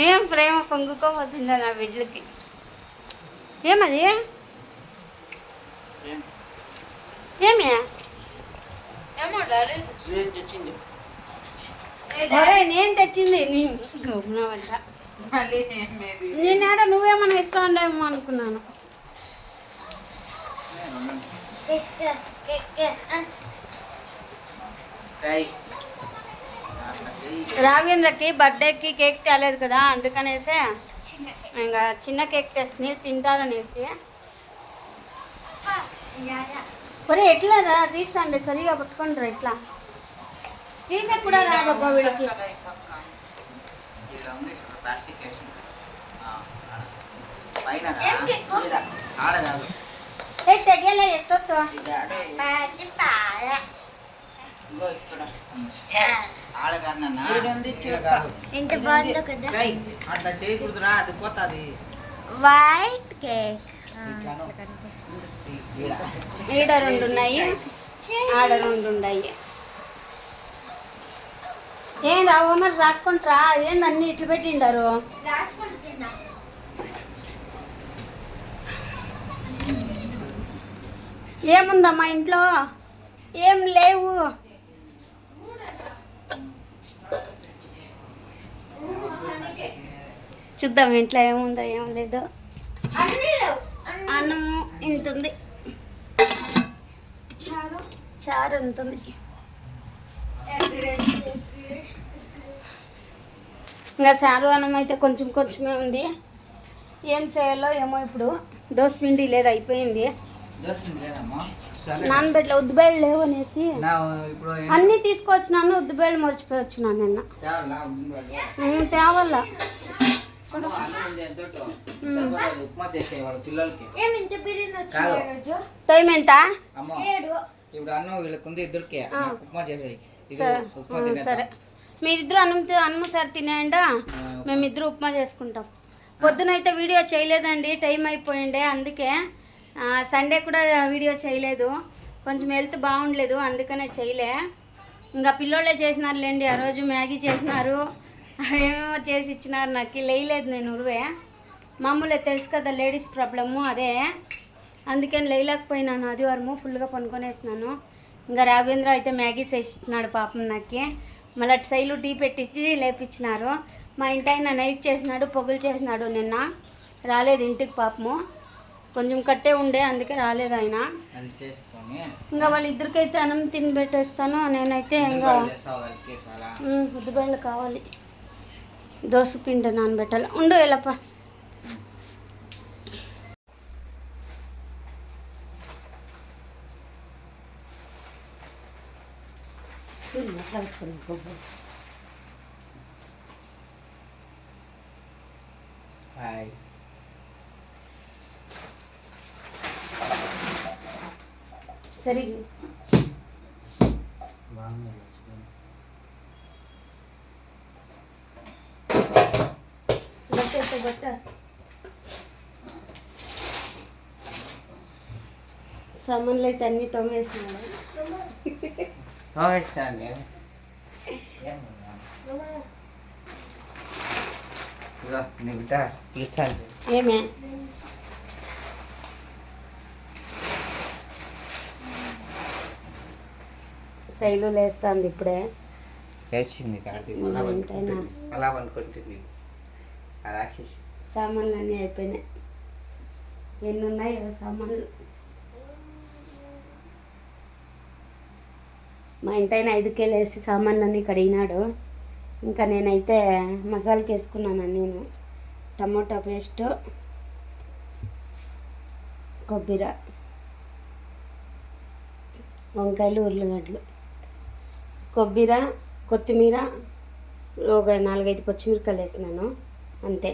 ఏం ప్రేమ పొంగుకోబోతుందా నా బిడ్డలకి? ఏమది? ఏమి నేను తెచ్చింది గమనవంట. నేనాడ నువ్వేమన్నా ఇస్తా ఉండేమో అనుకున్నాను. రాఘవేంద్రకి బర్త్డేకి కేక్ తేలేదు కదా, అందుకనేసి ఇంకా చిన్న కేక్ తెస్తుంది తింటారనేసి. మరి ఎట్లా రా తీస్తాండి, సరిగా పట్టుకుంటారా? ఎట్లా తీసే కూడా రాదబ్బా వీళ్ళకి. తెగలే ఎಷ್ಟొత్తు అట్లా చేయకూడదురా, అది పోతుంది. వైట్ కేక్ ఈడ 2 ఉన్నాయి, ఆడ 2 ఉన్నాయి. ఏం రావు మరి రాసుకుంటారా? ఏంది అన్ని ఇట్లు పెట్టిండారు? ఏముందమ్మా ఇంట్లో? ఏం లేవు. చూద్దాం ఇంట్లో ఏముందో ఏం లేదో. అన్నము ఇంత ఉంది, చారు ఎంత ఉంది. ఇంకా చారు అన్నం అయితే కొంచెం కొంచెమే ఉంది. ఏం చేయాలో ఏమో ఇప్పుడు. దోశ పిండి లేదు, అయిపోయింది. నానబెట్టలే, ఉద్దిబేళ్ళు లేవు అనేసి అన్నీ తీసుకొచ్చినాను. ఉద్దిబేళ్ళు మర్చిపోయి వచ్చినాను నిన్న. తేవాల టైం ఎంత? ఇప్పుడు అన్నం వీళ్ళకుంది ఇద్దరికి ఉప్మా చేసేయి. సరే, మీరిద్దరు అన్నం సార్ తినేయండా, మేమిద్దరు ఉప్మా చేసుకుంటాం. పొద్దునైతే వీడియో చేయలేదండి, టైం అయిపోయిండే. అందుకే సండే కూడా వీడియో చేయలేదు, కొంచెం హెల్త్ బాగుండలేదు, అందుకనే చేయలే. ఇంకా పిల్లోళ్ళే చేసినారులేండి. ఆ రోజు మ్యాగీ చేసినారు, ఏమేమో చేసి ఇచ్చినారు. నాకు లేయలేదు, నేను ఉరువే. మామూలే, తెలుసు కదా లేడీస్ ప్రాబ్లము అదే, అందుకని లేయలేకపోయినాను. ఆదివారము ఫుల్గా పనుకొనేసినాను. ఇంకా రాఘవేంద్ర అయితే మ్యాగీ చేసినాడు పాపం నాకు. మళ్ళీ అటు సైలు టీ పెట్టించి లేపించినారు. మా ఇంటి ఆయన నైట్ చేసినాడు, పొగులు చేసినాడు. నిన్న రాలేదు ఇంటికి పాపము, కొంచెం కట్టే ఉండే, అందుకే రాలేదు ఆయన. ఇంకా వాళ్ళిద్దరికైతే అన్నం తిని పెట్టేస్తాను. నేనైతే ఇంకా ఉద్దిబేళ్ళు కావాలి, దోశ పిండి నానబెట్టాలి. ఉండు ఎలప్ప. సరే బట్ట సామాన్లు అయితే అన్నీ తోమేసినాడు. ఏమే శైలు లేస్తుంది ఇప్పుడే. లేచింది అలా అనుకుంటుంది. సామాన్లు అన్నీ అయిపోయినాయి. ఎన్ని ఉన్నాయో సామాన్లు. మా ఇంటైనా 5కే లేసి సామాన్లు అన్నీ కడిగినాడు. ఇంకా నేనైతే మసాలాకి వేసుకున్నాను. నేను టమోటా పేస్టు, కొబ్బరి, వంకాయలు, ఉర్లగడ్డలు, కొబ్బరి, కొత్తిమీర, ఒక 4-5 పచ్చిమిరపకాయలు వేసినాను, అంతే.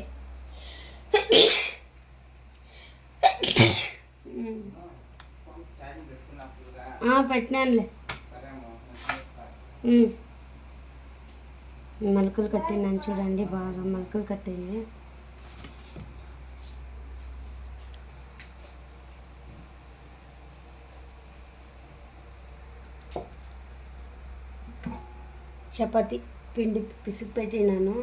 పెట్టినానులే. మలుకులు కట్టినాను చూడండి, బాగా మలుకులు కట్టింది. చపాతి పిండి పిసికి పెట్టినాను.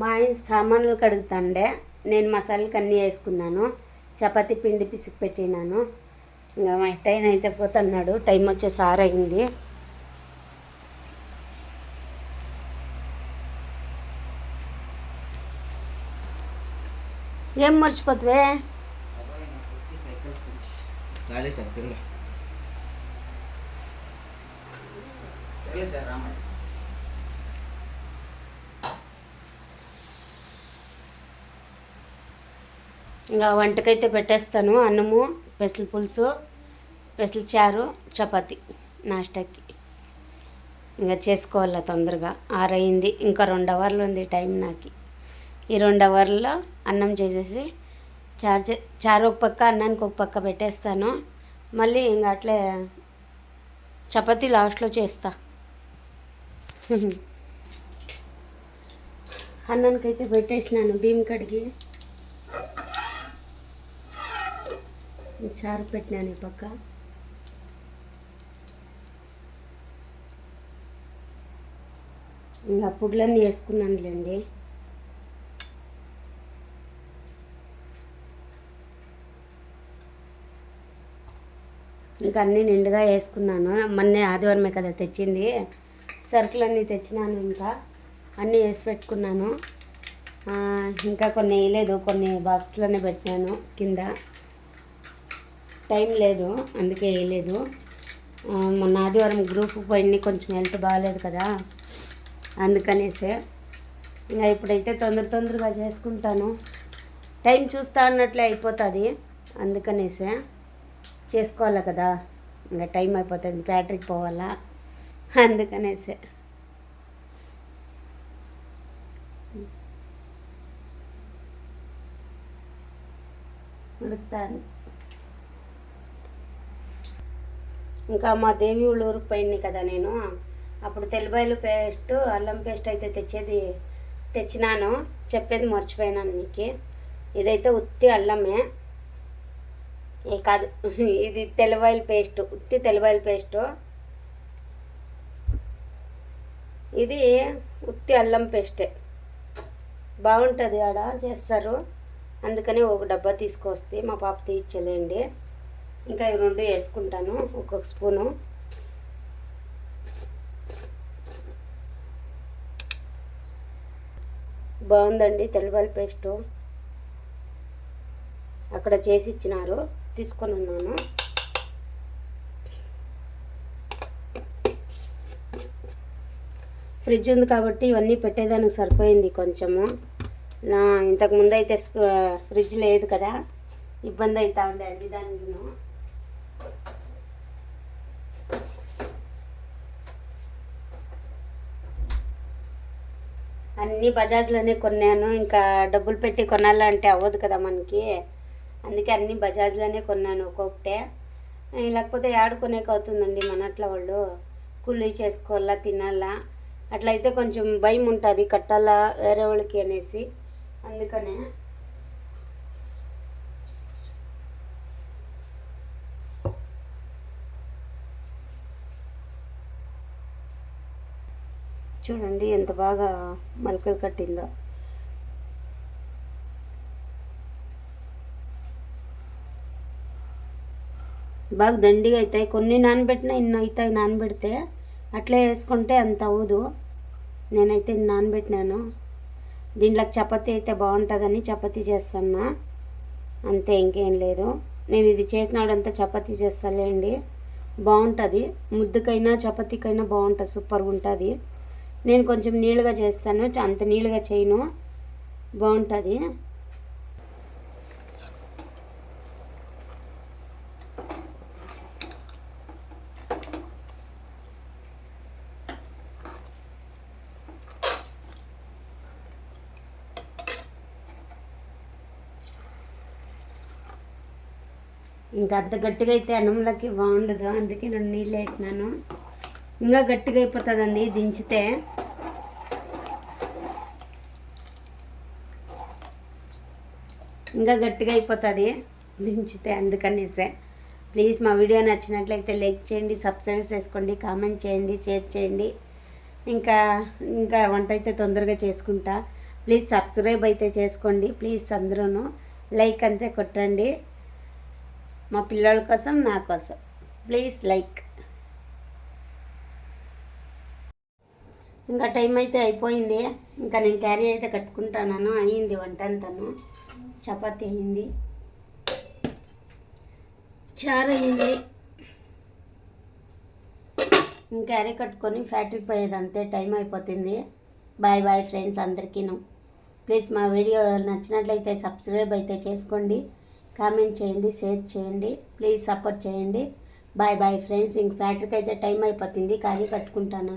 మా ఆయన సామాన్లు కడుగుతాండే, నేను మసాలాకి అన్నీ వేసుకున్నాను. చపాతీ పిండి పిసికి పెట్టినాను. ఇంకా మా టైం అయితే పోతున్నాడు, టైం వచ్చే సారైంది. ఏం మర్చిపోతువే? గాలి తగ్గుతుంది. ఇంకా వంటకైతే పెట్టేస్తాను. అన్నము, పెసల పులుసు, పెసల చారు, చపాతి నాష్టాకి. ఇంకా చేసుకోవాలా తొందరగా, 6 అయింది. ఇంకా 2 అవర్లు ఉంది టైం నాకు. ఈ 2 అవర్లో అన్నం చేసేసి చారు ఒక పక్క, అన్నానికి ఒక పక్క పెట్టేస్తాను. మళ్ళీ ఇంకా అట్లే చపాతీ లాస్ట్లో చేస్తా. అన్నానికైతే పెట్టేసినాను బియ్యం కడిగి. చారు పెట్టినాను ఈ పక్క. ఇంకా పుడ్లన్నీ వేసుకున్నానులేండి. ఇంకా అన్నీ నిండుగా వేసుకున్నాను. మొన్న ఆదివారమే కదా తెచ్చింది, సరుకులన్నీ తెచ్చినాను. ఇంకా అన్నీ వేసి పెట్టుకున్నాను. ఇంకా కొన్ని వేయలేదు, కొన్ని బాక్స్లోనే పెట్టినాను కింద. టైం లేదు అందుకే వేయలేదు. మొన్న ఆదివారం గ్రూప్ పోయి కొంచెం హెల్త్ బాగాలేదు కదా, అందుకనేసే. ఇంకా ఇప్పుడైతే తొందరగా చేసుకుంటాను. టైం చూస్తా అన్నట్లే అయిపోతుంది, అందుకనేసే చేసుకోవాలి కదా. ఇంకా టైం అయిపోతుంది, ఫ్యాక్టరీకి పోవాలా, అందుకనేసే. ఉడుకుతాను. ఇంకా మా దేవి ఊరికి పోయింది కదా నేను, అప్పుడు తెల్లబాయలు పేస్ట్, అల్లం పేస్ట్ అయితే తెచ్చినాను. చెప్పేది మర్చిపోయినాను మీకు. ఇదైతే ఉత్తి అల్లమే కాదు, ఇది తెల్లబాయల పేస్ట్, ఉత్తి తెల్లబాయల పేస్టు. ఇది ఉత్తి అల్లం పేస్టే, బాగుంటుంది, ఆడ చేస్తారు. అందుకని ఒక డబ్బా తీసుకొస్తే మా పాప తీర్చలేండి. ఇంకా ఈ 2 వేసుకుంటాను, ఒక్కొక్క స్పూను. బాగుందండి తెల్లబాయల పేస్టు, అక్కడ చేసి ఇచ్చినారు, తీసుకొని ఉన్నాను. ఫ్రిడ్జ్ ఉంది కాబట్టి ఇవన్నీ పెట్టేదానికి సరిపోయింది కొంచెము. ఇంతకుముందు అయితే ఫ్రిడ్జ్ లేదు కదా, ఇబ్బంది అవుతా ఉండే అన్ని దానికి. అన్నీ బజాజ్లోనే కొన్నాను. ఇంకా డబ్బులు పెట్టి కొనాలంటే అవ్వదు కదా మనకి, అందుకే అన్నీ బజాజ్లోనే కొన్నాను ఒక్కొక్కటే. లేకపోతే ఆడుకునేకి అవుతుందండి మన అట్లా వాళ్ళు కూలీ చేసుకోవాలా, తినాలా. అట్లయితే కొంచెం భయం ఉంటుంది, కట్టాలా వేరే వాళ్ళకి అనేసి, అందుకనే. చూడండి ఎంత బాగా మొలకలు కట్టిందో. బాగా దండిగా అవుతాయి. కొన్ని నానబెట్టినా ఇన్ని అవుతాయి నానబెడితే, అట్లే వేసుకుంటే అంత అవ్వదు. నేనైతే నానబెట్టినాను. దీంట్లోకి చపాతీ అయితే బాగుంటుందని చపాతీ చేస్తున్నా, అంతే, ఇంకేం లేదు. నేను ఇది చేసినాడంతా చపాతీ చేస్తాలేండి, బాగుంటుంది. ముద్దకైనా చపాతీకైనా బాగుంటుంది, సూపర్గా ఉంటుంది. నేను కొంచెం నీళ్ళుగా చేస్తాను, అంత నీళ్ళుగా చేయను, బాగుంటుంది. ఇంకా అంత గట్టిగా అయితే అన్నంలోకి బాగుండదు, అందుకే నేను నీళ్ళు వేసినాను. ఇంకా గట్టిగా అయిపోతుందండి దించితే. ఇంకా గట్టిగా అయిపోతుంది దించితే, అందుకనేసే ప్లీజ్ మా వీడియో నచ్చినట్లయితే లైక్ చేయండి, సబ్స్క్రైబ్ చేసుకోండి, కామెంట్ చేయండి, షేర్ చేయండి. ఇంకా ఇంకా వంట అయితే తొందరగా చేసుకుంటా. ప్లీజ్ సబ్స్క్రైబ్ అయితే చేసుకోండి. ప్లీజ్ అందరూ లైక్ అంతే కొట్టండి. మా పిల్లల కోసం, నా కోసం ప్లీజ్ లైక్. ఇంకా టైం అయితే అయిపోయింది. ఇంకా నేను క్యారీ అయితే కట్టుకుంటాను. అయ్యింది వంట అంతాను. చపాతీ అయింది, చారు అయింది. క్యారీ కట్టుకొని ఫ్యాక్టరీకి పోయేది అంతే. టైం అయిపోతుంది. బాయ్ బాయ్ ఫ్రెండ్స్ అందరికీను. ప్లీజ్ మా వీడియో నచ్చినట్లయితే సబ్స్క్రైబ్ అయితే చేసుకోండి, కామెంట్ చేయండి, షేర్ చేయండి. ప్లీజ్ సపోర్ట్ చేయండి. Bye bye friends. ఇంక ఫ్యాక్టరీకి అయితే టైం అయిపోతుంది. క్యారీ కట్టుకుంటాను.